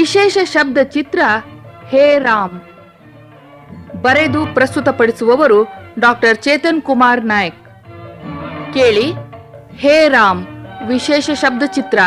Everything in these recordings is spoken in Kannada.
ವಿಶೇಷ ಶಬ್ದ ಚಿತ್ರ ಹೇ ರಾಮ್. ಬರೆದು ಪ್ರಸ್ತುತಪಡಿಸುವವರು ಡಾಕ್ಟರ್ ಚೇತನ್ ಕುಮಾರ್ ನಾಯಕ್. ಕೇಳಿ ಹೇ ರಾಮ್ ವಿಶೇಷ ಶಬ್ದ ಚಿತ್ರ.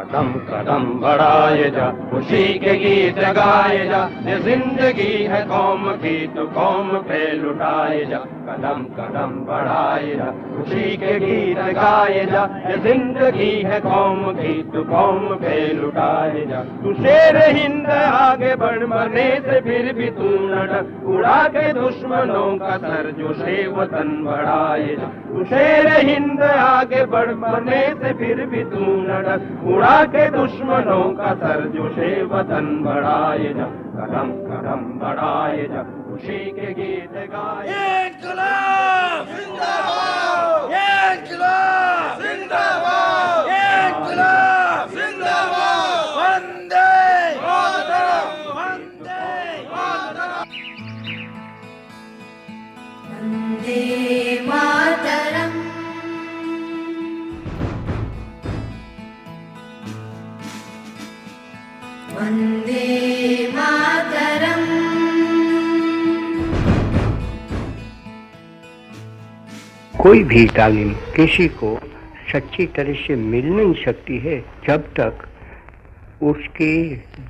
कदम कदम बढ़ाए जा, खुशी के गीत गाए जा, ये जिंदगी है कौम की तो कौम पे लुटाए जा। कदम कदम बढ़ाए जा, खुशी के गीत गाए जा, ये जिंदगी है कौम की तो कौम पे लुटाए जा। तू शेर हिंद आगे बढ़, मरने से फिर भी तू न डर, उड़ा के दुश्मनों का सर जो शे वतन बढ़ाए जा। तू शेर हिंद आगे बढ़, मरने से फिर भी तू न डर, उड़ा के दुश्मनों का सर जो शे वतन बढ़ाए जा। कदम कदम बढ़ाए जा, खुशी के गीत गाए। इंकलाब जिंदाबाद, इंकलाब जिंदाबाद, इंकलाब जिंदाबाद, वंदे मातरम, वंदे मातरम, वंदे मातरम। वंदे मातरम। कोई भी तालीम किसी को सच्ची तरह से मिल नहीं सकती है जब तक उसकी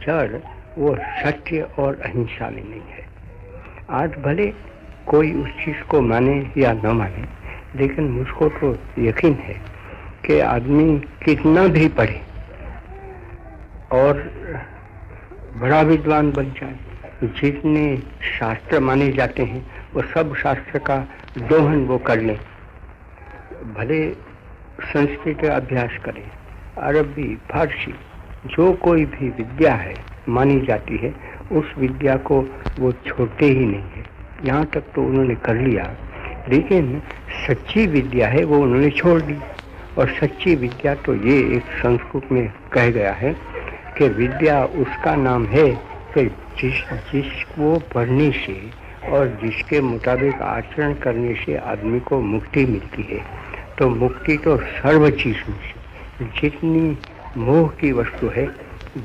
जड़ वो सत्य और अहिंसा में नहीं है। आज भले कोई उस चीज़ को माने या न माने, लेकिन मुझको तो यकीन है कि आदमी कितना भी पढ़े और बड़ा विद्वान बन जाए, जितने शास्त्र माने जाते हैं वो सब शास्त्र का दोहन वो कर ले, भले संस्कृत का अभ्यास करे, अरबी फारसी जो कोई भी विद्या है मानी जाती है, उस विद्या को वो छोड़ते ही नहीं है। यहाँ तक तो उन्होंने कर लिया, लेकिन सच्ची विद्या है वो उन्होंने छोड़ दी। और सच्ची विद्या तो ये एक संस्कृत में कह गया है कि विद्या उसका नाम है कि जिसको पढ़ने से और जिसके मुताबिक आचरण करने से आदमी को मुक्ति मिलती है। तो मुक्ति तो सर्व चीज में से, जितनी मोह की वस्तु है,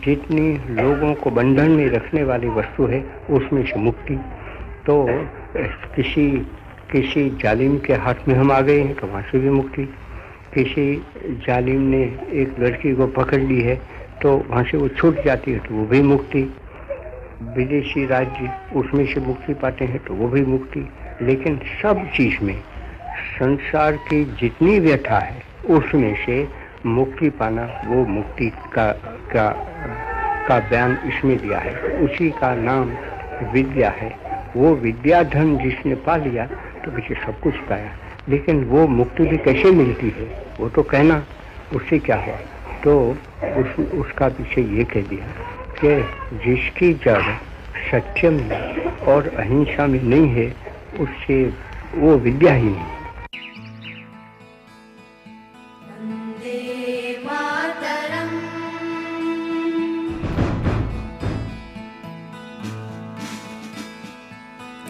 जितनी लोगों को बंधन में रखने वाली वस्तु है, उसमें से मुक्ति। तो किसी जालिम के हाथ में हम आ गए हैं तो वहाँ से भी मुक्ति। किसी जालिम ने एक लड़की को पकड़ ली है तो वहाँ से वो छूट जाती है तो वो भी मुक्ति। विदेशी राज्य उसमें से मुक्ति पाते हैं तो वो भी मुक्ति। लेकिन सब चीज में संसार की जितनी व्यथा है उसमें से मुक्ति पाना, वो मुक्ति का बयान इसमें दिया है। उसी का नाम विद्या है। वो विद्या धन जिसने पा लिया तो पीछे सब कुछ पाया। लेकिन वो मुक्ति भी कैसे मिलती है वो तो कहना, उससे क्या है। तो उसका पीछे ये कह दिया कि जिसकी जड़ सत्य में और अहिंसा में नहीं है, उससे वो विद्या ही नहीं। वंदे मातरम।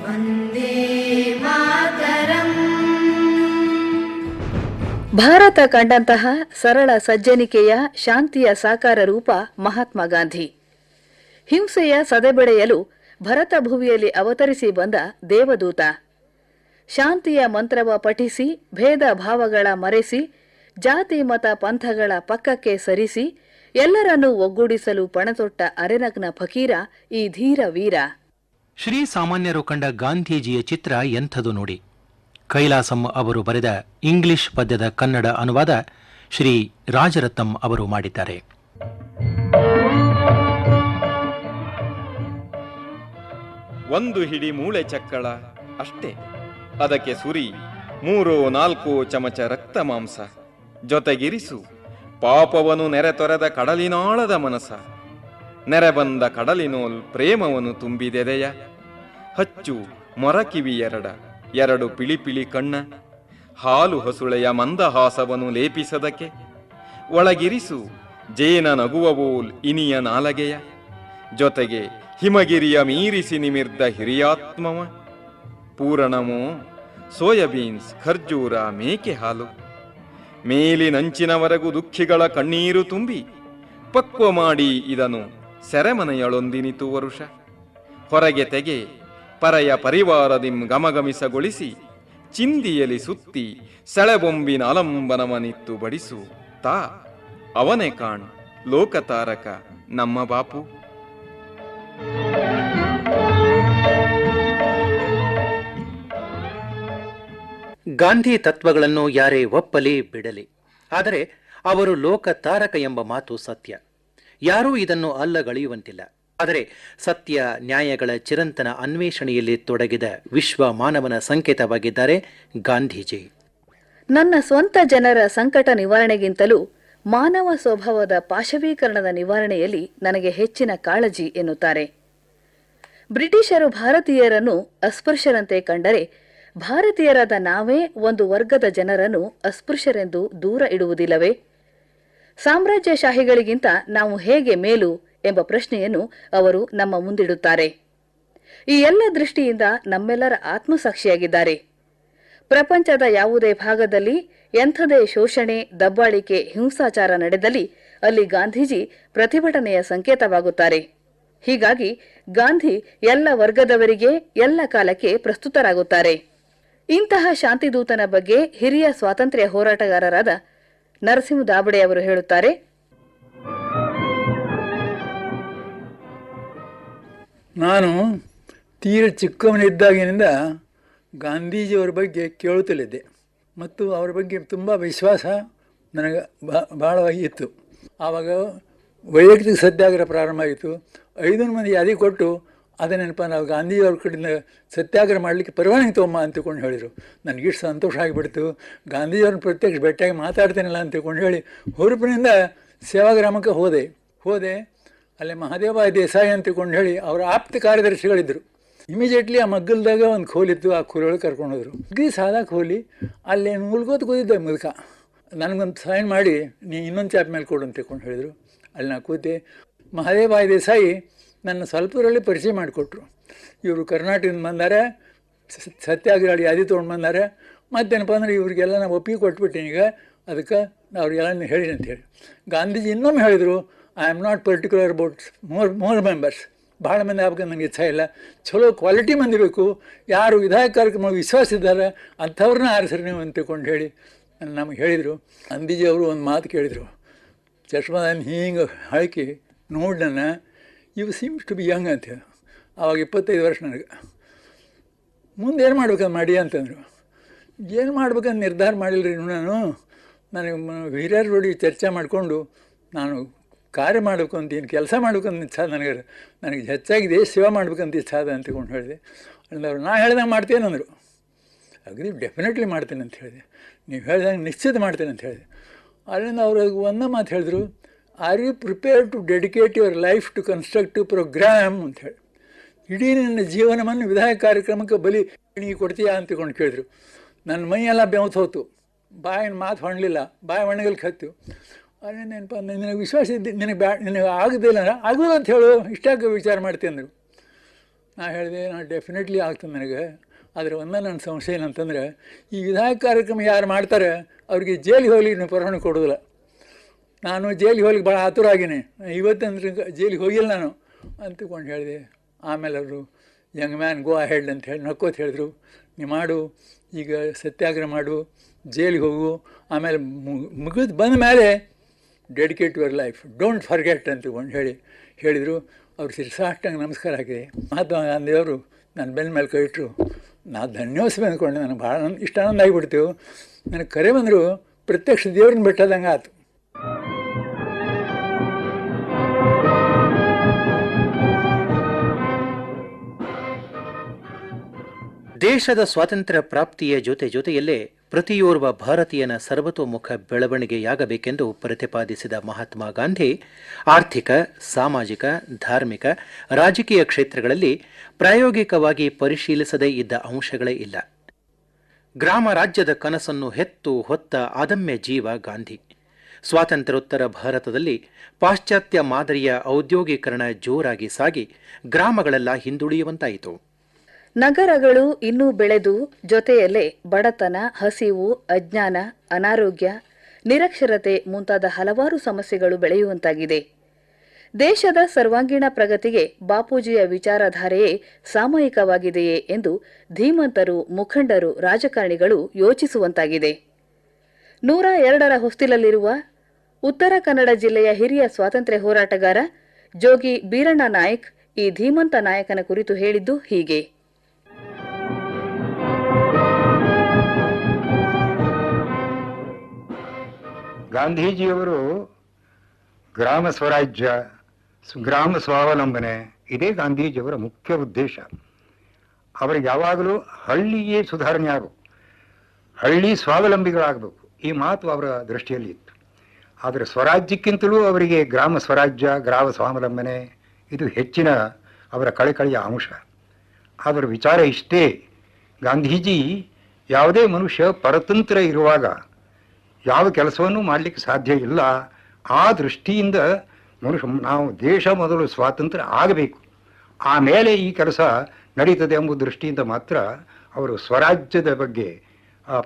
वंदे मातरम। ಭಾರತ ಕಂಡಂತಹ ಸರಳ ಸಜ್ಜನಿಕೆಯ ಶಾಂತಿಯ ಸಾಕಾರ ರೂಪ ಮಹಾತ್ಮ ಗಾಂಧಿ. ಹಿಂಸೆಯ ಸದೆಬೆಡೆಯಲು ಭರತ ಭುವಿಯಲ್ಲಿ ಅವತರಿಸಿ ಬಂದ ದೇವದೂತ. ಶಾಂತಿಯ ಮಂತ್ರವ ಪಠಿಸಿ ಭೇದ ಭಾವಗಳ ಮರೆಸಿ ಜಾತಿ ಮತ ಪಂಥಗಳ ಪಕ್ಕಕ್ಕೆ ಸರಿಸಿ ಎಲ್ಲರನ್ನೂ ಒಗ್ಗೂಡಿಸಲು ಪಣತೊಟ್ಟ ಅರೆನಗ್ನ ಫಕೀರ ಈ ಧೀರ ವೀರ. ಶ್ರೀ ಸಾಮಾನ್ಯರು ಕಂಡ ಗಾಂಧೀಜಿಯ ಚಿತ್ರ ಎಂಥದು ನೋಡಿ. ಕೈಲಾಸಂ ಅವರು ಬರೆದ ಇಂಗ್ಲಿಷ್ ಪದ್ಯದ ಕನ್ನಡ ಅನುವಾದ ಶ್ರೀ ರಾಜರತ್ನಂ ಅವರು ಮಾಡಿದ್ದಾರೆ. ಒಂದು ಹಿಡಿ ಮೂಳೆ ಚಕ್ಕಳ ಅಷ್ಟೇ. ಅದಕ್ಕೆ ಸುರಿ 3-4 ಚಮಚ ರಕ್ತ ಮಾಂಸ, ಜೊತೆಗಿರಿಸು ಪಾಪವನು ನೆರೆ ತೊರೆದ ಕಡಲಿನಾಳದ ಮನಸ. ನೆರೆ ಬಂದ ಕಡಲಿನೋಲ್ ಪ್ರೇಮವನ್ನು ತುಂಬಿದೆದೆಯ. ಹಚ್ಚು ಮೊರಕಿವಿ 2 ಪಿಳಿಪಿಳಿ ಕಣ್ಣ, ಹಾಲು ಹಸುಳೆಯ ಮಂದಹಾಸವನ್ನು ಲೇಪಿಸದಕ್ಕೆ. ಒಳಗಿರಿಸು ಜೇನ ನಗುವವೋಲ್ ಇನಿಯ ನಾಲಗೆಯ, ಜೊತೆಗೆ ಹಿಮಗಿರಿಯ ಮೀರಿಸಿ ನಿಮಿರ್ದ ಹಿರಿಯಾತ್ಮವ. ಪೂರಣಮೋ ಸೋಯಾಬೀನ್ಸ್, ಖರ್ಜೂರ, ಮೇಕೆ ಹಾಲು. ಮೇಲಿನಂಚಿನವರೆಗೂ ದುಃಖಿಗಳ ಕಣ್ಣೀರು ತುಂಬಿ ಪಕ್ವ ಮಾಡಿ ಇದನ್ನು ಸೆರೆಮನೆಯಳೊಂದಿನಿತು ವರುಷ. ಹೊರಗೆ ತೆಗೆ ಪರೆಯ ಪರಿವಾರದಿಂ ಗಮಗಮಿಸಗೊಳಿಸಿ, ಚಿಂದಿಯಲಿ ಸುತ್ತಿ ಸೆಳೆಬೊಂಬಿನ ಅಲಂಬನವನಿತ್ತು ಬಡಿಸು ತಾ. ಅವನೇ ಕಾಣ್ ಲೋಕತಾರಕ ನಮ್ಮ ಬಾಪು. ಗಾಂಧಿ ತತ್ವಗಳನ್ನು ಯಾರೇ ಒಪ್ಪಲಿ ಬಿಡಲಿ, ಆದರೆ ಅವರು ಲೋಕತಾರಕ ಎಂಬ ಮಾತು ಸತ್ಯ. ಯಾರೂ ಇದನ್ನು ಅಲ್ಲಗಳೆಯುವಂತಿಲ್ಲ. ಆದರೆ ಸತ್ಯ ನ್ಯಾಯಗಳ ಚಿರಂತನ ಅನ್ವೇಷಣೆಯಲ್ಲಿ ತೊಡಗಿದ ವಿಶ್ವ ಮಾನವನ ಸಂಕೇತವಾಗಿದ್ದಾರೆ ಗಾಂಧೀಜಿ. ನನ್ನ ಸ್ವಂತ ಜನರ ಸಂಕಟ ನಿವಾರಣೆಗಿಂತಲೂ ಮಾನವ ಸ್ವಭಾವದ ಪಾಶವೀಕರಣದ ನಿವಾರಣೆಯಲ್ಲಿ ನನಗೆ ಹೆಚ್ಚಿನ ಕಾಳಜಿ ಎನ್ನುತ್ತಾರೆ. ಬ್ರಿಟಿಷರು ಭಾರತೀಯರನ್ನು ಅಸ್ಪೃಶ್ಯರಂತೆ ಕಂಡರೆ, ಭಾರತೀಯರಾದ ನಾವೇ ಒಂದು ವರ್ಗದ ಜನರನ್ನು ಅಸ್ಪೃಶ್ಯರೆಂದು ದೂರ ಇಡುವುದಿಲ್ಲವೇ? ಸಾಮ್ರಾಜ್ಯಶಾಹಿಗಳಿಗಿಂತ ನಾವು ಹೇಗೆ ಮೇಲು ಎಂಬ ಪ್ರಶ್ನೆಯನ್ನು ಅವರು ನಮ್ಮ ಮುಂದಿಡುತ್ತಾರೆ. ಈ ಎಲ್ಲ ದೃಷ್ಟಿಯಿಂದ ನಮ್ಮೆಲ್ಲರ ಆತ್ಮಸಾಕ್ಷಿಯಾಗಿದ್ದಾರೆ. ಪ್ರಪಂಚದ ಯಾವುದೇ ಭಾಗದಲ್ಲಿ ಎಂಥದೇ ಶೋಷಣೆ, ದಬ್ಬಾಳಿಕೆ, ಹಿಂಸಾಚಾರ ನಡೆದಲ್ಲಿ ಅಲ್ಲಿ ಗಾಂಧೀಜಿ ಪ್ರತಿಭಟನೆಯ ಸಂಕೇತವಾಗುತ್ತಾರೆ. ಹೀಗಾಗಿ ಗಾಂಧಿ ಎಲ್ಲ ವರ್ಗದವರಿಗೆ ಎಲ್ಲ ಕಾಲಕ್ಕೆ ಪ್ರಸ್ತುತರಾಗುತ್ತಾರೆ. ಇಂತಹ ಶಾಂತಿದೂತನ ಬಗ್ಗೆ ಹಿರಿಯ ಸ್ವಾತಂತ್ರ್ಯ ಹೋರಾಟಗಾರರಾದ ನರಸಿಂಹ ದಾಬಡೆ ಅವರು ಹೇಳುತ್ತಾರೆ. ನಾನು ತೀರ ಚಿಕ್ಕವನಿದ್ದಾಗಿನಿಂದ ಗಾಂಧೀಜಿಯವರ ಬಗ್ಗೆ ಕೇಳುತ್ತಲಿದ್ದೆ ಮತ್ತು ಅವರ ಬಗ್ಗೆ ತುಂಬ ವಿಶ್ವಾಸ ನನಗೆ ಭಾಳವಾಗಿ ಇತ್ತು. ಆವಾಗ ವೈಯಕ್ತಿಕ ಸತ್ಯಾಗ್ರಹ ಪ್ರಾರಂಭ ಆಯಿತು. 500 ಮಂದಿ ಯಾದಿ ಕೊಟ್ಟು ಅದನ್ನೇನಪ್ಪ ನಾವು ಗಾಂಧೀಜಿಯವ್ರ ಕಡೆಯಿಂದ ಸತ್ಯಾಗ್ರಹ ಮಾಡಲಿಕ್ಕೆ ಪರವಾನಗಿ ತೊಗೊಂಬ ಅಂತ ತಿಳ್ಕೊಂಡು ಹೇಳಿದರು. ನನಗಿಷ್ಟು ಸಂತೋಷ ಆಗಿಬಿಡ್ತು. ಗಾಂಧೀಜಿಯವ್ರನ್ನ ಪ್ರತ್ಯಕ್ಷ ಭೇಟಿಯಾಗಿ ಮಾತಾಡ್ತೇನಲ್ಲ ಅಂತ ತಿಳ್ಕೊಂಡು ಹೇಳಿ ಹುರುಪಿನಿಂದ ಸೇವಾಗ್ರಾಮಕ್ಕೆ ಹೋದೆ. ಅಲ್ಲಿ ಮಹಾದೇವ ದೇಸಾಯಿ ಅಂತ ತಿಳ್ಕೊಂಡು ಹೇಳಿ ಅವರ ಆಪ್ತ ಕಾರ್ಯದರ್ಶಿಗಳಿದ್ದರು. ಇಮಿಡಿಯೇಟ್ಲಿ ಆ ಮಗ್ಗಲ್ದಾಗ ಒಂದು ಖೋಲಿತ್ತು, ಆ ಖೋಲೊಳಗೆ ಕರ್ಕೊಂಡು ಹೋದರು. ಸಾದಾ ಖೋಲಿ ಅಲ್ಲಿ ಮುಲ್ಗೋತ್ ಕೂತಿದ್ದೆ ಮುದುಕ. ನನಗೊಂದು ಸೈನ್ ಮಾಡಿ ನೀ ಇನ್ನೊಂದು ಚಾಪ್ ಮೇಲೆ ಕೊಡು ಅಂತ ತಿಳ್ಕೊಂಡು ಹೇಳಿದರು. ಅಲ್ಲಿ ನಾ ಕೂತೆ. ಮಹಾದೇವ ದೇಸಾಯಿ ನನ್ನ ಸ್ವಲ್ಪದರಲ್ಲಿ ಪರಿಚಯ ಮಾಡಿಕೊಟ್ರು. ಇವರು ಕರ್ನಾಟಕದಿಂದ ಬಂದಾರೆ, ಸತ್ಯಾಗ್ರಹ ಯಾದಿ ತೊಗೊಂಡು ಬಂದಾರೆ. ಮತ್ತೇನಪ್ಪ ಅಂದರೆ ಇವ್ರಿಗೆಲ್ಲ ನಾವು ಒಪ್ಪಿಗೆ ಕೊಟ್ಬಿಟ್ಟೆ. ಈಗ ಅದಕ್ಕೆ ಅವ್ರಿಗೆಲ್ಲ ಹೇಳಿ ಅಂತ ಹೇಳಿ ಗಾಂಧೀಜಿ ಇನ್ನೊಮ್ಮೆ ಹೇಳಿದರು, I am not particular about more members. ಭಾಳ ಮಂದಿ ಆಗ್ಬೇಕಂತ ನನಗೆ ಇಚ್ಛೆ ಇಲ್ಲ. ಚಲೋ ಕ್ವಾಲಿಟಿ ಮಂದಿ ಬೇಕು. ಯಾರು ವಿಧಾಯಕ ಕಾರ್ಯಕ್ರಮ ವಿಶ್ವಾಸ ಇದ್ದಾರೆ ಅಂಥವ್ರನ್ನ ಆರಿಸ್ರಿ ನೀವು ಅಂತ ತಿಳ್ಕೊಂಡು ಹೇಳಿ ನಮಗೆ ಹೇಳಿದರು. ಗಾಂಧೀಜಿ ಅವರು ಒಂದು ಮಾತು ಕೇಳಿದರು. ಚಶ್ಮದಲ್ಲಿ ಹಿಂಗೆ ಹಾಕಿ ನೋಡಿ ನನ್ನ, ಇವು ಸೀಮ್ಸ್ ಟು ಬಿ ಯಂಗ್ ಅಂತ ಹೇಳಿ. ಆವಾಗ 25 ವರ್ಷ ನನಗೆ. ಮುಂದೆ ಏನು ಮಾಡ್ಬೇಕಂತ ಮಾಡಿ ಅಂತಂದರು. ಏನು ಮಾಡ್ಬೇಕಂತ ನಿರ್ಧಾರ ಮಾಡಿಲ್ಲರಿ ನನಗೆ ಹಿರಿಯರ ಜೋಡಿ ಚರ್ಚೆ ಮಾಡಿಕೊಂಡು ನಾನು ಕಾರ್ಯ ಮಾಡಬೇಕು ಅಂತೀನಿ, ಕೆಲಸ ಮಾಡ್ಬೇಕಂತ ಇಚ್ಛೆ ನನಗೆ ಹೆಚ್ಚಾಗಿ ದೇಶ ಸೇವೆ ಮಾಡ್ಬೇಕಂತ ಇಚ್ಛೆ ಅದ ಅಂತ ತಿಳ್ಕೊಂಡು ಹೇಳಿದೆ. ಅಂದವ್ರು ನಾ ಹೇಳ್ದಂಗೆ ಮಾಡ್ತೇನೆ ಅಂದರು. ಅಗ್ರಿ ಡೆಫಿನೆಟ್ಲಿ ಮಾಡ್ತೇನೆ ಅಂತ ಹೇಳಿದೆ. ನೀವು ಹೇಳ್ದಂಗೆ ನಿಶ್ಚಿತ ಮಾಡ್ತೇನೆ ಅಂತ ಹೇಳಿದೆ. ಅಲ್ಲಿಂದ ಅವರು ಒಂದೇ ಮಾತು ಹೇಳಿದ್ರು, are you prepare to dedicate your life to constructive program ಅಂತ ಹೇಳಿ. ಇಡೀ ನನ್ನ ಜೀವನವನ್ನು ವಿಧಾಯಕ ಕಾರ್ಯಕ್ರಮಕ್ಕೆ ಬಲಿ ಕೊಡ್ತೀಯಾ ಅಂತ ತಿಳ್ಕೊಂಡು ಕೇಳಿದ್ರು. ನನ್ನ ಮೈಯೆಲ್ಲ ಬೆವತ್ತು ಹೋತು, ಬಾಯಿನ ಮಾತು ಹೊಣಲಿಲ್ಲ, ಬಾಯಿ ಒಣಗಲಿಕ್ಕೆ ಹತ್ತು. ಅದೇನೇನಪ್ಪ ನಿನಗೆ ವಿಶ್ವಾಸ ಇದ್ದೆ, ನಿನಗೆ ಆಗೋದಿಲ್ಲ ಆಗೋದು ಅಂತ ಹೇಳು, ಇಷ್ಟಾಗ ವಿಚಾರ ಮಾಡ್ತೀನಿ ಅಂದರು. ನಾ ಹೇಳಿದೆ, ನಾನು ಡೆಫಿನೆಟ್ಲಿ ಆಗ್ತದೆ ನನಗೆ. ಆದರೆ ಒಂದೇ ನನ್ನ ಸಮಸ್ಯೆ ಏನಂತಂದರೆ, ಈ ವಿಧಾಯಕ ಕಾರ್ಯಕ್ರಮ ಯಾರು ಮಾಡ್ತಾರೆ ಅವ್ರಿಗೆ ಜೈಲಿಗೆ ಹೋಗ್ಲಿಕ್ಕೆ ನೀವು ಪರವಾನಗಿ ಕೊಡೋದಿಲ್ಲ. ನಾನು ಜೈಲಿಗೆ ಹೋಗ್ಲಿಕ್ಕೆ ಭಾಳ ಆತುರ ಆಗೀನಿ, ಇವತ್ತಂದ್ರೆ ಜೈಲಿಗೆ ಹೋಗಿಲ್ಲ ನಾನು ಅಂತಕೊಂಡು ಹೇಳಿದೆ. ಆಮೇಲೆ ಅವರು ಯಂಗ್ ಮ್ಯಾನ್ ಗೋ ಅಹೆಡ್ ಅಂತ ಹೇಳಿ ನಕ್ಕೋತ ಹೇಳಿದ್ರು, ನೀ ಮಾಡು, ಈಗ ಸತ್ಯಾಗ್ರಹ ಮಾಡು, ಜೈಲಿಗೆ ಹೋಗು, ಆಮೇಲೆ ಮುಗಿದು ಬಂದ ಮೇಲೆ dedicate your life, don't forget ಅಂತ ಹೇಳಿದರು. ಅವ್ರು ಶಿರಸಾಷ್ಟಾಂಗ ನಮಸ್ಕಾರ ಹಾಕಿದೆ. ಮಹಾತ್ಮ ಗಾಂಧಿಯವರು ನನ್ನ ಬೆನ್ನ ಮೇಲೆ ಕೈ ಇಟ್ಟರು. ನಾ ಧನ್ಯೋಸ್ಮೆ ಅಂದ್ಕೊಂಡೆ. ನನಗೆ ಭಾಳ ಇಷ್ಟ ಆನಂದ ಆಗಿಬಿಡ್ತೇವೆ. ನನಗೆ ಕರೆ ಬಂದರು, ಪ್ರತ್ಯಕ್ಷ ದೇವ್ರನ್ನ ಬಿಟ್ಟದಂಗೆ ಆಯ್ತು. ದೇಶದ ಸ್ವಾತಂತ್ರ್ಯ ಪ್ರಾಪ್ತಿಯ ಜೊತೆಯಲ್ಲೇ ಪ್ರತಿಯೋರ್ವ ಭಾರತೀಯನ ಸರ್ವತೋಮುಖ ಬೆಳವಣಿಗೆಯಾಗಬೇಕೆಂದು ಪ್ರತಿಪಾದಿಸಿದ ಮಹಾತ್ಮ ಗಾಂಧಿ ಆರ್ಥಿಕ, ಸಾಮಾಜಿಕ, ಧಾರ್ಮಿಕ, ರಾಜಕೀಯ ಕ್ಷೇತ್ರಗಳಲ್ಲಿ ಪ್ರಾಯೋಗಿಕವಾಗಿ ಪರಿಶೀಲಿಸದೇ ಇದ್ದ ಅಂಶಗಳೇ ಇಲ್ಲ. ಗ್ರಾಮ ರಾಜ್ಯದ ಕನಸನ್ನು ಹೊತ್ತ ಅದಮ್ಯ ಜೀವ ಗಾಂಧಿ. ಸ್ವಾತಂತ್ರ್ಯೋತ್ತರ ಭಾರತದಲ್ಲಿ ಪಾಶ್ಚಾತ್ಯ ಮಾದರಿಯ ಔದ್ಯೋಗೀಕರಣ ಜೋರಾಗಿ ಸಾಗಿ ಗ್ರಾಮಗಳೆಲ್ಲ ಹಿಂದುಳಿಯುವಂತಾಯಿತು. ನಗರಗಳು ಇನ್ನೂ ಬೆಳೆದು ಜೊತೆಯಲ್ಲೇ ಬಡತನ, ಹಸಿವು, ಅಜ್ಞಾನ, ಅನಾರೋಗ್ಯ, ನಿರಕ್ಷರತೆ ಮುಂತಾದ ಹಲವಾರು ಸಮಸ್ಯೆಗಳು ಬೆಳೆಯುವಂತಾಗಿದೆ. ದೇಶದ ಸರ್ವಾಂಗೀಣ ಪ್ರಗತಿಗೆ ಬಾಪೂಜಿಯ ವಿಚಾರಧಾರೆಯೇ ಸಾಮಯಿಕವಾಗಿದೆಯೇ ಎಂದು ಧೀಮಂತರು, ಮುಖಂಡರು, ರಾಜಕಾರಣಿಗಳು ಯೋಚಿಸುವಂತಾಗಿದೆ. 102ರ ಹೊಸ್ತಿಲಲ್ಲಿರುವ ಉತ್ತರ ಕನ್ನಡ ಜಿಲ್ಲೆಯ ಹಿರಿಯ ಸ್ವಾತಂತ್ರ್ಯ ಹೋರಾಟಗಾರ ಜೋಗಿ ಬೀರಣ್ಣ ನಾಯ್ಕ್ ಈ ಧೀಮಂತ ನಾಯಕನ ಕುರಿತು ಹೇಳಿದ್ದು ಹೀಗೆ. ಗಾಂಧೀಜಿಯವರು ಗ್ರಾಮ ಸ್ವರಾಜ್ಯ, ಗ್ರಾಮ ಸ್ವಾವಲಂಬನೆ ಇದೇ ಗಾಂಧೀಜಿಯವರ ಮುಖ್ಯ ಉದ್ದೇಶ. ಅವರಿಗೆ ಯಾವಾಗಲೂ ಹಳ್ಳಿಯೇ ಸುಧಾರಣೆ ಆಗಬೇಕು, ಹಳ್ಳಿ ಸ್ವಾವಲಂಬಿಗಳಾಗಬೇಕು, ಈ ಮಾತು ಅವರ ದೃಷ್ಟಿಯಲ್ಲಿ ಇತ್ತು. ಆದರೆ ಸ್ವರಾಜ್ಯಕ್ಕಿಂತಲೂ ಅವರಿಗೆ ಗ್ರಾಮ ಸ್ವರಾಜ್ಯ, ಗ್ರಾಮ ಸ್ವಾವಲಂಬನೆ ಇದು ಹೆಚ್ಚಿನ ಅವರ ಕಳಕಳಿಯ ಅಂಶ. ಅವರ ವಿಚಾರ ಇಷ್ಟೇ. ಗಾಂಧೀಜಿ ಯಾವುದೇ ಮನುಷ್ಯ ಪರತಂತ್ರ ಇರುವಾಗ ಯಾವ ಕೆಲಸವನ್ನು ಮಾಡಲಿಕ್ಕೆ ಸಾಧ್ಯ ಇಲ್ಲ. ಆ ದೃಷ್ಟಿಯಿಂದ ನಾವು ದೇಶ ಮೊದಲು ಸ್ವಾತಂತ್ರ್ಯ ಆಗಬೇಕು, ಆಮೇಲೆ ಈ ಕೆಲಸ ನಡೀತದೆ ಎಂಬ ದೃಷ್ಟಿಯಿಂದ ಮಾತ್ರ ಅವರು ಸ್ವರಾಜ್ಯದ ಬಗ್ಗೆ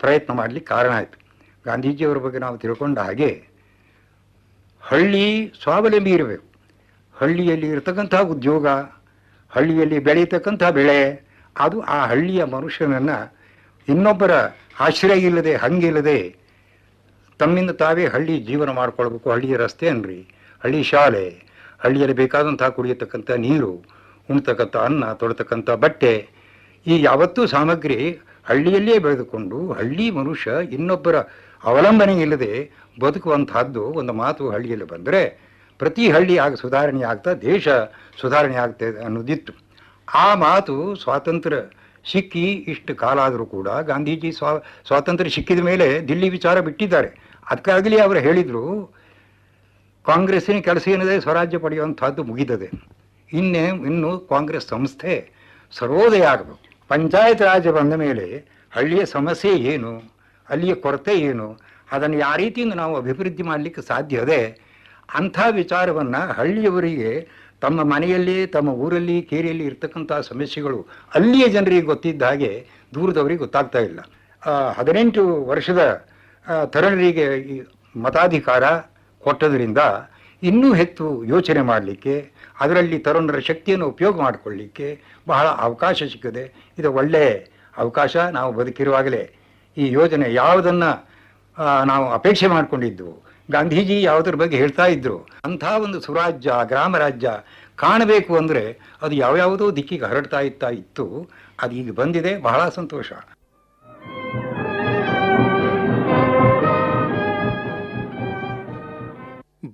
ಪ್ರಯತ್ನ ಮಾಡಲಿಕ್ಕೆ ಕಾರಣ ಆಯಿತು. ಗಾಂಧೀಜಿಯವರ ಬಗ್ಗೆ ನಾವು ತಿಳ್ಕೊಂಡ ಹಾಗೆ ಹಳ್ಳಿ ಸ್ವಾವಲಂಬಿ ಇರಬೇಕು. ಹಳ್ಳಿಯಲ್ಲಿ ಇರತಕ್ಕಂಥ ಉದ್ಯೋಗ, ಹಳ್ಳಿಯಲ್ಲಿ ಬೆಳೀತಕ್ಕಂಥ ಬೆಳೆ, ಅದು ಆ ಹಳ್ಳಿಯ ಮನುಷ್ಯನನ್ನು ಇನ್ನೊಬ್ಬರ ಆಶ್ರಯ ಇಲ್ಲದೆ, ಹಂಗಿಲ್ಲದೆ ತಮ್ಮಿಂದ ತಾವೇ ಹಳ್ಳಿ ಜೀವನ ಮಾಡ್ಕೊಳ್ಬೇಕು. ಹಳ್ಳಿಯ ರಸ್ತೆ ಅನ್ರಿ, ಹಳ್ಳಿ ಶಾಲೆ, ಹಳ್ಳಿಯಲ್ಲಿ ಬೇಕಾದಂತಹ ಕುಡಿಯತಕ್ಕಂಥ ನೀರು, ಉಣ್ತಕ್ಕಂಥ ಅನ್ನ, ತೊಡತಕ್ಕಂಥ ಬಟ್ಟೆ, ಈ ಯಾವತ್ತೂ ಸಾಮಗ್ರಿ ಹಳ್ಳಿಯಲ್ಲೇ ಬೆಳೆದುಕೊಂಡು ಹಳ್ಳಿ ಮನುಷ್ಯ ಇನ್ನೊಬ್ಬರ ಅವಲಂಬನೆ ಇಲ್ಲದೆ ಬದುಕುವಂತಹದ್ದು ಒಂದು ಮಾತು ಹಳ್ಳಿಯಲ್ಲಿ ಬಂದರೆ ಪ್ರತಿ ಹಳ್ಳಿ ಸುಧಾರಣೆ ಆಗ್ತಾ ದೇಶ ಸುಧಾರಣೆ ಆಗ್ತದೆ ಅನ್ನೋದಿತ್ತು. ಆ ಮಾತು ಸ್ವಾತಂತ್ರ್ಯ ಸಿಕ್ಕಿ ಇಷ್ಟು ಕಾಲ ಆದರೂ ಕೂಡ ಗಾಂಧೀಜಿ ಸ್ವಾತಂತ್ರ್ಯ ಸಿಕ್ಕಿದ ಮೇಲೆ ದಿಲ್ಲಿ ವಿಚಾರ ಬಿಟ್ಟಿದ್ದಾರೆ. ಅದಕ್ಕಾಗಲಿ ಅವರು ಹೇಳಿದರು, ಕಾಂಗ್ರೆಸ್ಸಿನ ಕೆಲಸ ಏನಿದೆ ಸ್ವರಾಜ್ಯ ಪಡೆಯುವಂಥದ್ದು ಮುಗಿದದೆ, ಇನ್ನು ಕಾಂಗ್ರೆಸ್ ಸಂಸ್ಥೆ ಸರ್ವೋದಯ ಆಗಬೇಕು. ಪಂಚಾಯತ್ ರಾಜ್ ಬಂದ ಮೇಲೆ ಹಳ್ಳಿಯ ಸಮಸ್ಯೆ ಏನು, ಅಲ್ಲಿಯ ಕೊರತೆ ಏನು, ಅದನ್ನು ಯಾವ ರೀತಿಯಿಂದ ನಾವು ಅಭಿವೃದ್ಧಿ ಮಾಡಲಿಕ್ಕೆ ಸಾಧ್ಯ ಇದೆ, ಅಂಥ ವಿಚಾರವನ್ನು ಹಳ್ಳಿಯವರಿಗೆ ತಮ್ಮ ಮನೆಯಲ್ಲಿ, ತಮ್ಮ ಊರಲ್ಲಿ, ಕೇರಿಯಲ್ಲಿ ಇರ್ತಕ್ಕಂಥ ಸಮಸ್ಯೆಗಳು ಅಲ್ಲಿಯ ಜನರಿಗೆ ಗೊತ್ತಿದ್ದ ಹಾಗೆ ದೂರದವರಿಗೆ ಗೊತ್ತಾಗ್ತಾ ಇಲ್ಲ. 18 ವರ್ಷದ ತರುಣರಿಗೆ ಈ ಮತಾಧಿಕಾರ ಕೊಟ್ಟದ್ರಿಂದ ಇನ್ನೂ ಹೆಚ್ಚು ಯೋಚನೆ ಮಾಡಲಿಕ್ಕೆ, ಅದರಲ್ಲಿ ತರುಣರ ಶಕ್ತಿಯನ್ನು ಉಪಯೋಗ ಮಾಡಿಕೊಳ್ಳಲಿಕ್ಕೆ ಬಹಳ ಅವಕಾಶ ಸಿಕ್ಕಿದೆ. ಇದು ಒಳ್ಳೆಯ ಅವಕಾಶ. ನಾವು ಬದುಕಿರುವಾಗಲೇ ಈ ಯೋಜನೆ ಯಾವುದನ್ನು ನಾವು ಅಪೇಕ್ಷೆ ಮಾಡಿಕೊಂಡಿದ್ದು, ಗಾಂಧೀಜಿ ಯಾವುದ್ರ ಬಗ್ಗೆ ಹೇಳ್ತಾ ಇದ್ರು, ಅಂಥ ಒಂದು ಸುರಾಜ್ಯ, ಗ್ರಾಮ ರಾಜ್ಯ ಕಾಣಬೇಕು ಅಂದರೆ ಅದು ಯಾವ್ಯಾವುದೋ ದಿಕ್ಕಿಗೆ ಹರಡ್ತಾ ಇತ್ತು. ಅದು ಈಗ ಬಂದಿದೆ, ಬಹಳ ಸಂತೋಷ.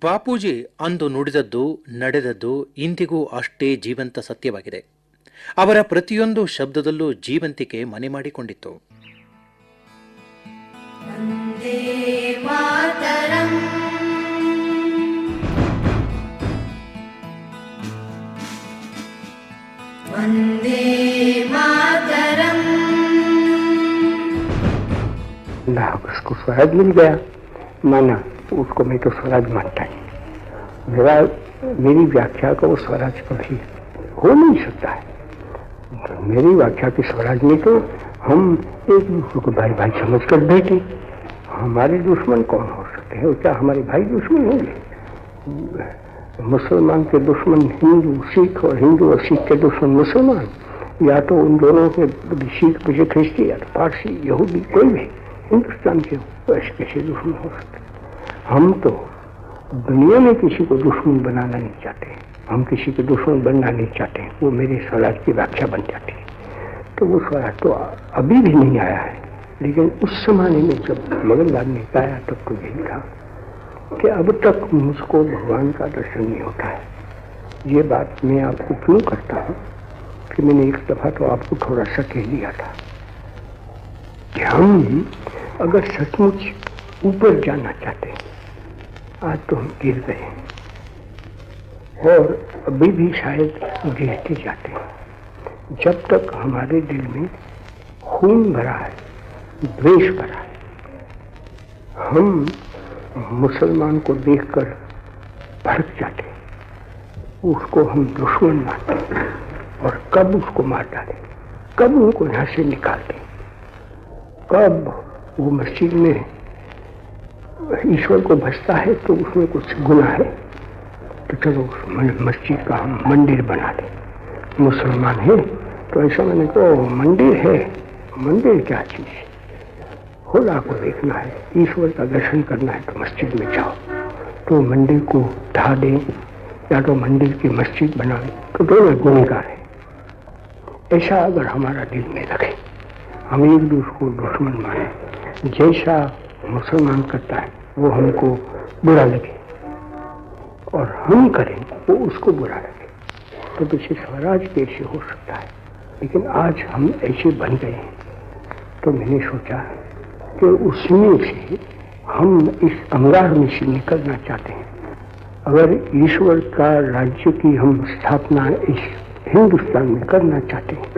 ಬಾಪೂಜಿ ಅಂದು ನುಡಿದದ್ದು, ನಡೆದದ್ದು ಇಂದಿಗೂ ಅಷ್ಟೇ ಜೀವಂತ ಸತ್ಯವಾಗಿದೆ. ಅವರ ಪ್ರತಿಯೊಂದು ಶಬ್ದದಲ್ಲೂ ಜೀವಂತಿಕೆ ಮನೆ ಮಾಡಿಕೊಂಡಿತ್ತು. ವಂದೇ ಮಾತರಂ. ವಂದೇ ಮಾತರಂ. उसको स्वराज मिल गया, माना, उसको मैं तो स्वराज मानता ही। मेरी व्याख्या का वो स्वराज कभी हो नहीं सकता है। तो मेरी व्याख्या की स्वराज में तो हम एक दूसरे को भाई भाई समझ कर बैठे। हमारे दुश्मन कौन हो सकते हैं? क्या हमारे भाई दुश्मन होंगे? मुसलमान के दुश्मन हिंदू, सिख, और हिंदू और सिख के दुश्मन मुसलमान, या तो उन दोनों के सिख पीछे ख्रिस्ती, या तो पारसी, यहूदी, कोई भी हिंदुस्तान के ऐसे कैसे दुश्मन हो सकते? हम तो दुनिया में किसी को दुश्मन बनाना नहीं चाहते, हम किसी को दुश्मन बनना नहीं चाहते। वो मेरे स्वराज की व्याख्या बन जाती है। तो वो स्वराज तो अभी भी नहीं आया है, लेकिन उस समय में जब मगनलाल ने गाया तब तो यही था कि अब तक मुझको भगवान का दर्शन नहीं होता है। ये बात मैं आपको क्यों करता हूँ कि मैंने एक दफ़ा तो आपको थोड़ा सा कह दिया था कि हम अगर सचमुच ऊपर जाना चाहते हैं, आज तो हम गिर गए हैं और अभी भी शायद गिरते जाते हैं। जब तक हमारे दिल में खून भरा है, द्वेष भरा है, हम मुसलमान को देखकर भड़क जाते हैं, उसको हम दुश्मन मानते हैं और कब उसको मार डालें, कब उनको यहाँ से निकाल दें, कब वो मस्जिद में ईश्वर को भजता है तो उसमें कुछ गुनाह है तो चलो उस मस्जिद का हम मंदिर बना दें। मुसलमान है तो ऐसा मैंने तो मंदिर है, मंदिर क्या चीज़ है, खुदा को देखना है, ईश्वर का दर्शन करना है तो मस्जिद में जाओ। तो मंदिर को ढा दें या तो मंदिर की मस्जिद बना दें, तो दोनों गुनहगार है। ऐसा अगर हमारा दिल में रखे, हम एक दूसरे को दुश्मन माने, जैसा मुसलमान करता है वो हमको बुरा लगे और हम करें वो उसको बुरा लगे, तो पीछे स्वराज कैसे हो सकता है। लेकिन आज हम ऐसे बन गए हैं, तो मैंने सोचा कि उसमें से हम इस अंगार में से निकलना चाहते हैं। अगर ईश्वर का राज्य की हम स्थापना इस हिंदुस्तान में करना चाहते हैं,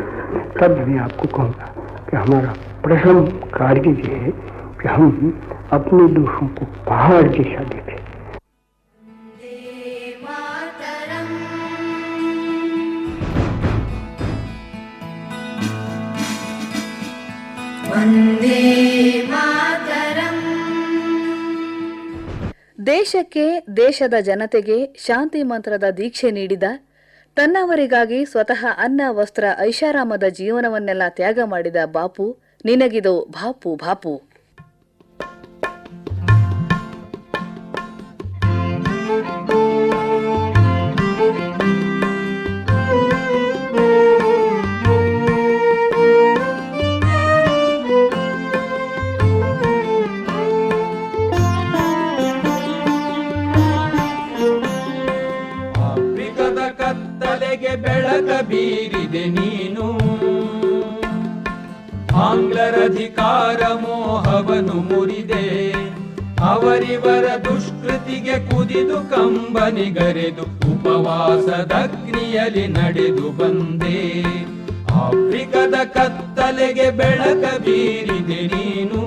तब मैं आपको कहूँगा कि हमारा प्रथम कार्य ये है कि हम अपने दूसरों को पहाड़ जैसा देखें। वन्दे मातरम्। ದೇಶಕ್ಕೆ, ದೇಶದ ಜನತೆಗೆ ಶಾಂತಿ ಮಂತ್ರದ ದೀಕ್ಷೆ ನೀಡಿದ, ತನ್ನವರಿಗಾಗಿ ಸ್ವತಃ ಅನ್ನ ವಸ್ತ್ರ ಐಷಾರಾಮದ ಜೀವನವನ್ನೆಲ್ಲ ತ್ಯಾಗ ಮಾಡಿದ ಬಾಪು, ನಿನಗಿದು ಬಾಪು ಬಾಪು. ಬೆಳಕ ಬೀರಿದೆ ನೀನು, ಆಂಗ್ಲರಧಿಕಾರ ಮೋಹವನ್ನು ಮುರಿದೆ, ಅವರಿವರ ದುಷ್ಕೃತಿಗೆ ಕುದಿದು ಕಂಬನಿಗರೆದು ಉಪವಾಸದಗ್ನಿಯಲ್ಲಿ ನಡೆದು ಬಂದೆ. ಆಫ್ರಿಕದ ಕತ್ತಲೆಗೆ ಬೆಳಕ ಬೀರಿದೆ ನೀನು.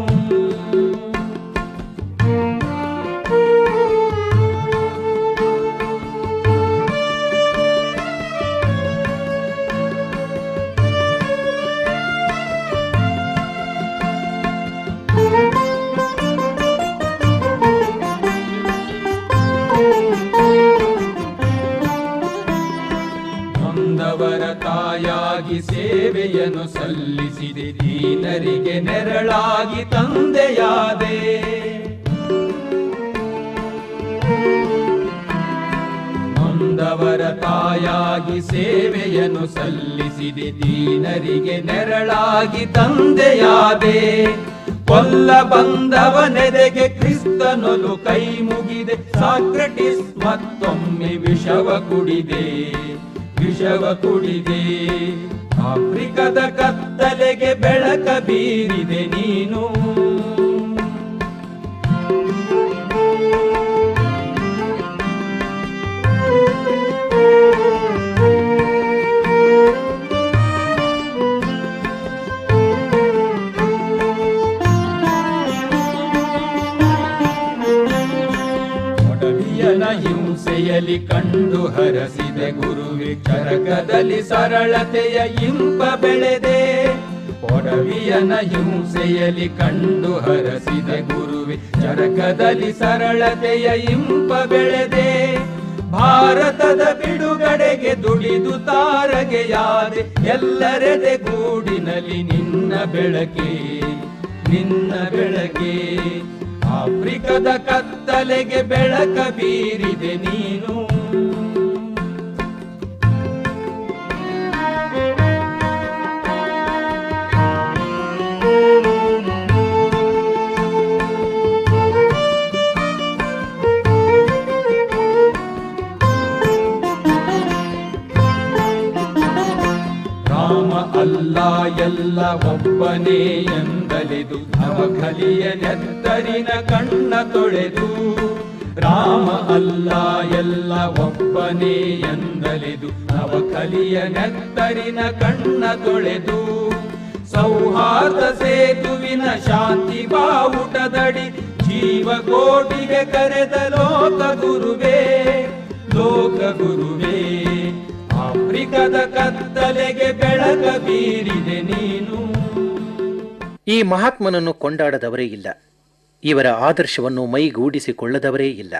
ನೊಂದವರ ತಾಯಾಗಿ ಸೇವೆಯನ್ನು ಸಲ್ಲಿಸಿದೆ, ದೀನರಿಗೆ ನೆರಳಾಗಿ ತಂದೆಯಾದೆ. ನೊಂದವರ ತಾಯಾಗಿ ಸೇವೆಯನ್ನು ಸಲ್ಲಿಸಿದೆ, ದೀನರಿಗೆ ನೆರಳಾಗಿ ತಂದೆಯಾದೆ. ಕೊಲ್ಲ ಬಂದವನೆದೆಗೆ ಕ್ರಿಸ್ತನೊಲು ಕೈ ಮುಗಿದೆ, ಸಾಕ್ರೆಟಿಸ್ ಮತ್ತೊಮ್ಮೆ ವಿಷವ ಕುಡಿದೆ. ಆಫ್ರಿಕದ ಕತ್ತಲೆಗೆ ಬೆಳಕ ಬೀರಿದೆ ನೀನು. ಹಿಂಸೆಯಲ್ಲಿ ಕಂಡು ಹರಸಿದೆ ಗುರುವೆ, ಚರಕದಲ್ಲಿ ಸರಳತೆಯ ಇಂಪ ಬೆಳೆದೆ. ಒಡವಿಯನ ಹಿಂಸೆಯಲ್ಲಿ ಕಂಡು ಹರಸಿದೆ ಗುರುವೆ, ಚರಕದಲ್ಲಿ ಸರಳತೆಯ ಇಂಪ ಬೆಳೆದೆ. ಭಾರತದ ಬಿಡುಗಡೆಗೆ ದುಡಿದು ತಾರಗೆಯಾದೆ, ಎಲ್ಲರೆದೆ ಗೂಡಿನಲ್ಲಿ ನಿನ್ನ ಬೆಳಕೆ. ಆಫ್ರಿಕದ ಕತ್ತಲೆಗೆ ಬೆಳಕ ಬೀರಿದೆ ನೀನು. ರಾಮ ಅಲ್ಲ ಎಲ್ಲ ಒಬ್ಬನೇ ಎಂದಲಿದು ನವಕಲಿಯ ನೆತ್ತರಿನ ಕಣ್ಣ ತೊಳೆದು ರಾಮ ಅಲ್ಲ ಎಲ್ಲ ಒಬ್ಬನೇ ಎಂದಲಿದು ನವಕಲಿಯ ನೆತ್ತರಿನ ಕಣ್ಣ ತೊಳೆದು ಸೌಹಾರ್ದ ಸೇತುವಿನ ಶಾಂತಿ ಬಾವುಟದಡಿ ಜೀವಕೋಟಿಗೆ ಕರೆದ ಲೋಕ ಗುರುವೇ ಆಫ್ರಿಕದ ಕತ್ತಲೆಗೆ ಬೆಳಕ ಬೀರಿದೆ ನೀನು. ಈ ಮಹಾತ್ಮನನ್ನು ಕೊಂಡಾಡದವರೇ ಇಲ್ಲ, ಇವರ ಆದರ್ಶವನ್ನು ಮೈಗೂಡಿಸಿಕೊಳ್ಳದವರೇ ಇಲ್ಲ.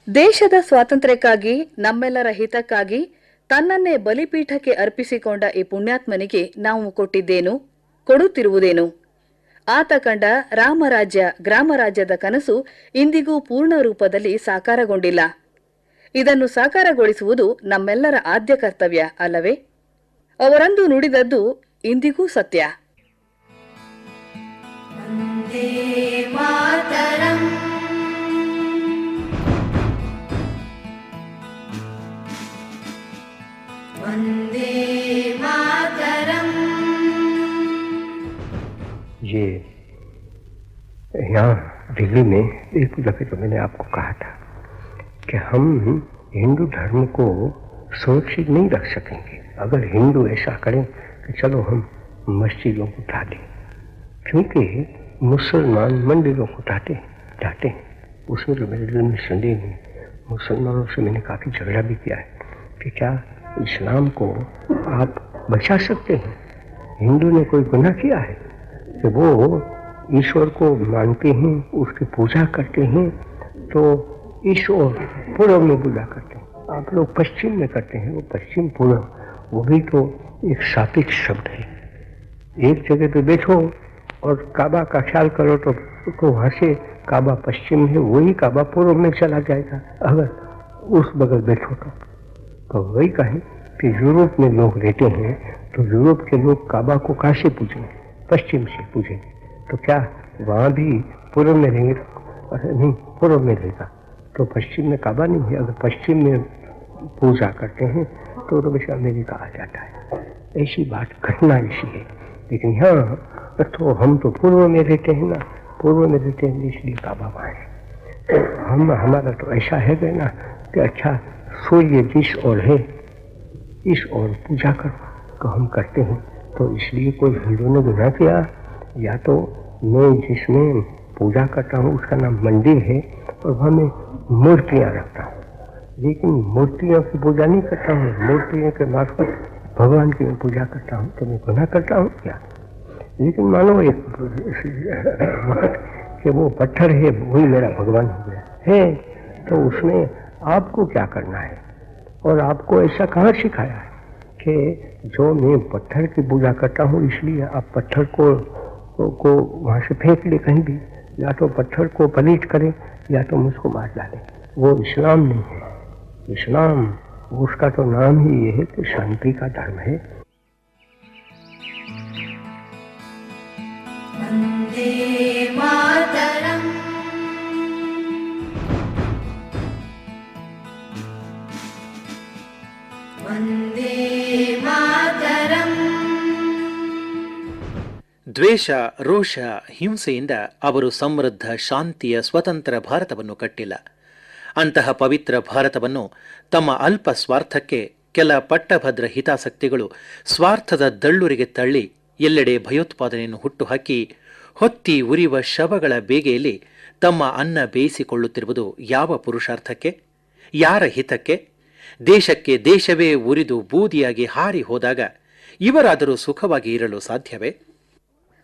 ದೇಶದ ಸ್ವಾತಂತ್ರ್ಯಕ್ಕಾಗಿ ನಮ್ಮೆಲ್ಲರ ಹಿತಕ್ಕಾಗಿ ತನ್ನನ್ನೇ ಬಲಿಪೀಠಕ್ಕೆ ಅರ್ಪಿಸಿಕೊಂಡ ಈ ಪುಣ್ಯಾತ್ಮನಿಗೆ ನಾವು ಕೊಟ್ಟಿದ್ದೇನು, ಕೊಡುತ್ತಿರುವುದೇನು? ಆತ ಕಂಡ ರಾಮರಾಜ್ಯ ಗ್ರಾಮರಾಜ್ಯದ ಕನಸು ಇಂದಿಗೂ ಪೂರ್ಣ ರೂಪದಲ್ಲಿ ಸಾಕಾರಗೊಂಡಿಲ್ಲ. ಇದನ್ನು ಸಾಕಾರಗೊಳಿಸುವುದು ನಮ್ಮೆಲ್ಲರ ಆದ್ಯ ಕರ್ತವ್ಯ ಅಲ್ಲವೇ? ಅವರಂದು ನುಡಿದದ್ದು ಇಂದಿಗೂ ಸತ್ಯ. ವಂದೇ ಮಾತರಂ. ವಂದೇ ಮಾತರಂ. ये यहाँ दिल्ली में एक दफे तो मैंने आपको कहा था कि हम हिंदू धर्म को सुरक्षित नहीं रख सकेंगे अगर हिंदू ऐसा करें कि चलो हम मस्जिदों को ढा दें, क्योंकि मुसलमान मंदिरों को ढाते हैं। उसमें तो मेरे दिल में संदेह नहीं। मुसलमानों से मैंने काफ़ी झगड़ा भी किया है कि क्या इस्लाम को आप बचा सकते हैं? हिंदू ने कोई गुनाह किया है कि वो ईश्वर को मानते हैं, उसकी पूजा करते हैं, तो ईश्वर पूर्व में पूजा करते हैं, आप लोग पश्चिम में करते हैं। वो पश्चिम पूर्व वो भी तो एक सापेक्ष शब्द है। एक जगह पे बैठो और काबा का ख्याल करो तो वहाँ से काबा पश्चिम है, वही काबा पूर्व में चला जाएगा। अगर उस बगल बैठो तो वही कहें कि यूरोप में लोग रहते हैं तो यूरोप के लोग काबा को कहाँ से पूजेंगे? पश्चिम से पूजेंगे। तो क्या वहाँ भी पूर्व में रहेंगे? नहीं, पूर्व में रहेगा तो पश्चिम में काबा नहीं है। अगर पश्चिम में पूजा करते हैं तो वैसे अमेरिका आ जाता है। ऐसी बात घटना ऐसी है। लेकिन यहाँ तो हम तो पूर्व में रहते हैं ना, पूर्व में रहते हैं इसलिए काबा वहाँ है। तो हमारा तो ऐसा है ना कि अच्छा सूर्य जिस ओर है इस ओर पूजा करो तो हम करते हैं। तो इसलिए कोई हिंदू ने गुनाह किया, या तो मैं जिसमें पूजा करता हूँ उसका नाम मंदिर है और वहाँ मैं मूर्तियाँ रखता हूँ, लेकिन मूर्तियों की पूजा नहीं करता हूँ। मूर्तियों के मार्फत भगवान की मैं पूजा करता हूँ, तो मैं गुनाह करता हूँ क्या? लेकिन मानो एक वक्त कि वो पत्थर है वही मेरा भगवान हो गया है, तो उसमें आपको क्या करना है? और आपको ऐसा कहाँ सिखाया है कि जो मैं पत्थर की पूजा करता हूँ इसलिए आप पत्थर को वहाँ से फेंक ले कहीं भी, या तो पत्थर को पलीट करें या तो मुझको मार डालें। वो इस्लाम नहीं है। इस्लाम उसका तो नाम ही ये है कि शांति का धर्म है। वन्दे मातरम्। वन्दे मातरम्। ದ್ವೇಷ, ರೋಷ, ಹಿಂಸೆಯಿಂದ ಅವರು ಸಮೃದ್ಧ, ಶಾಂತಿಯ, ಸ್ವತಂತ್ರ ಭಾರತವನ್ನು ಕಟ್ಟಿಲ್ಲ. ಅಂತಹ ಪವಿತ್ರ ಭಾರತವನ್ನು ತಮ್ಮ ಅಲ್ಪ ಸ್ವಾರ್ಥಕ್ಕೆ ಕೆಲ ಪಟ್ಟಭದ್ರ ಹಿತಾಸಕ್ತಿಗಳು ಸ್ವಾರ್ಥದ ದಳ್ಳುರಿಗೆ ತಳ್ಳಿ ಎಲ್ಲೆಡೆ ಭಯೋತ್ಪಾದನೆಯನ್ನು ಹುಟ್ಟುಹಾಕಿ ಹೊತ್ತಿ ಉರಿಯುವ ಶವಗಳ ಬೇಗೆಯಲ್ಲಿ ತಮ್ಮ ಅನ್ನ ಬೇಯಿಸಿಕೊಳ್ಳುತ್ತಿರುವುದು ಯಾವ ಪುರುಷಾರ್ಥಕ್ಕೆ? ಯಾರ ಹಿತಕ್ಕೆ? ದೇಶಕ್ಕೆ ದೇಶವೇ ಉರಿದು ಬೂದಿಯಾಗಿ ಹಾರಿ ಹೋದಾಗ ಇವರಾದರೂ ಸುಖವಾಗಿ ಇರಲು ಸಾಧ್ಯವೇ?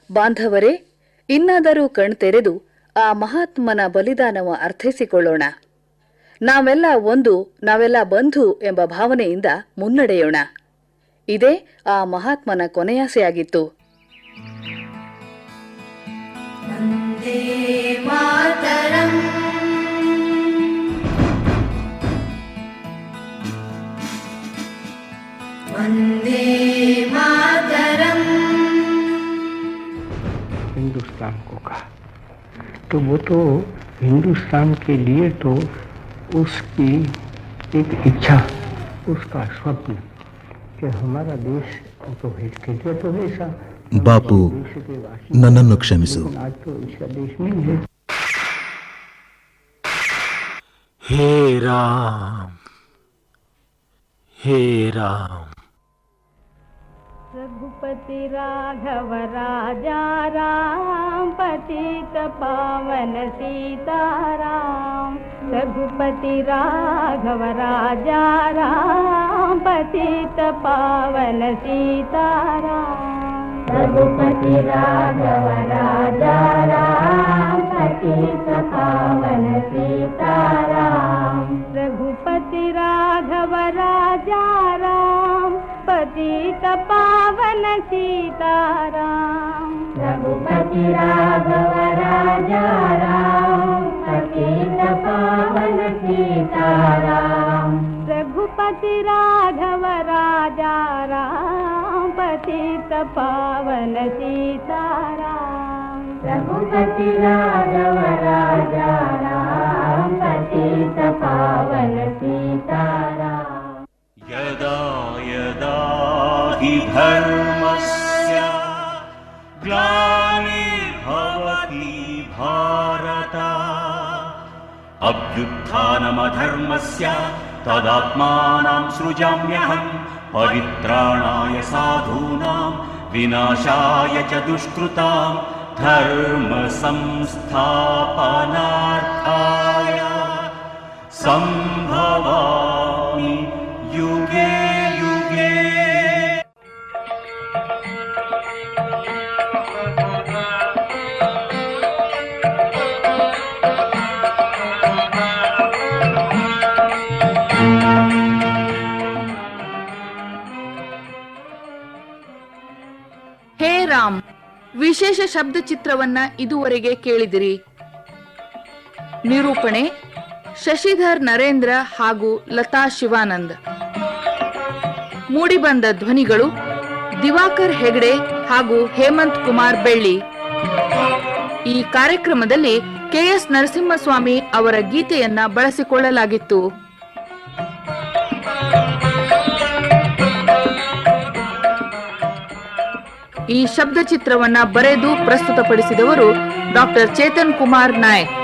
ಬಾಂಧವರೇ, ಇನ್ನಾದರೂ ಕಣ್ತೆರೆದು ಆ ಮಹಾತ್ಮನ ಬಲಿದಾನವ ಅರ್ಥೈಸಿಕೊಳ್ಳೋಣ. ನಾವೆಲ್ಲ ಒಂದು, ನಾವೆಲ್ಲ ಬಂಧು ಎಂಬ ಭಾವನೆಯಿಂದ ಮುನ್ನಡೆಯೋಣ. ಇದೇ ಆ ಮಹಾತ್ಮನ ಕೊನೆಯಾಸೆಯಾಗಿತ್ತು. वन्दे मातरम्। वन्दे मातरम्। हिंदुस्तान को कहा तो वो तो हिंदुस्तान के लिए तो उसकी एक इच्छा, उसका स्वप्न कि हमारा देश तो है, तो ऐसा ಬಾಪು, ನನ್ನನ್ನು ಕ್ಷಮಿಸು. ಹೇ ರಾಮ್, ಹೇ ರಾಮ್. रघुपति राघव राजा राम पतित पावन सीताराम. रघुपति राघव राजा राम पतित पावन सीताराम. रघुपति राघव राजा राम पतित पावन सीताराम. रघुपति राघव राजा राम पतित पावन सीताराम. रघुपति राघव राजा राम पतित पावन सीताराम. रघुपति राघव राजा राम पतित पावन सीताराम. रघुपति राघव राजा राम पतित पावन सीताराम. यदा यदा हि धर्मस्य ग्लानिर्भवति भारत अभ्युत्थानमधर्मस्य तदात्मानं सृजाम्यहं परित्राणाय साधूनां विनाशाय च दुष्कृतां धर्म संस्थापनार्थाय संभवामि युगे युगे. ಹೇ ರಾಮ್ ವಿಶೇಷ ಶಬ್ದ ಚಿತ್ರವನ್ನ ಇದುವರೆಗೆ ಕೇಳಿದಿರಿ. ನಿರೂಪಣೆ ಶಶಿಧರ್ ನರೇಂದ್ರ ಹಾಗೂ ಲತಾ ಶಿವಾನಂದ್. ಮೂಡಿಬಂದ ಧ್ವನಿಗಳು ದಿವಾಕರ್ ಹೆಗಡೆ ಹಾಗೂ ಹೇಮಂತ್ ಕುಮಾರ್ ಬೆಳ್ಳಿ. ಈ ಕಾರ್ಯಕ್ರಮದಲ್ಲಿ ಕೆಎಸ್ ನರಸಿಂಹಸ್ವಾಮಿ ಅವರ ಗೀತೆಯನ್ನ ಬಳಸಿಕೊಳ್ಳಲಾಗಿತ್ತು. ಈ ಶಬ್ದ ಚಿತ್ರವನ್ನ ಬರೆದು ಪ್ರಸ್ತುತಪಡಿಸಿದವರು ಡಾಕ್ಟರ್ ಚೇತನ್ ಕುಮಾರ್ ನಾಯಕ್.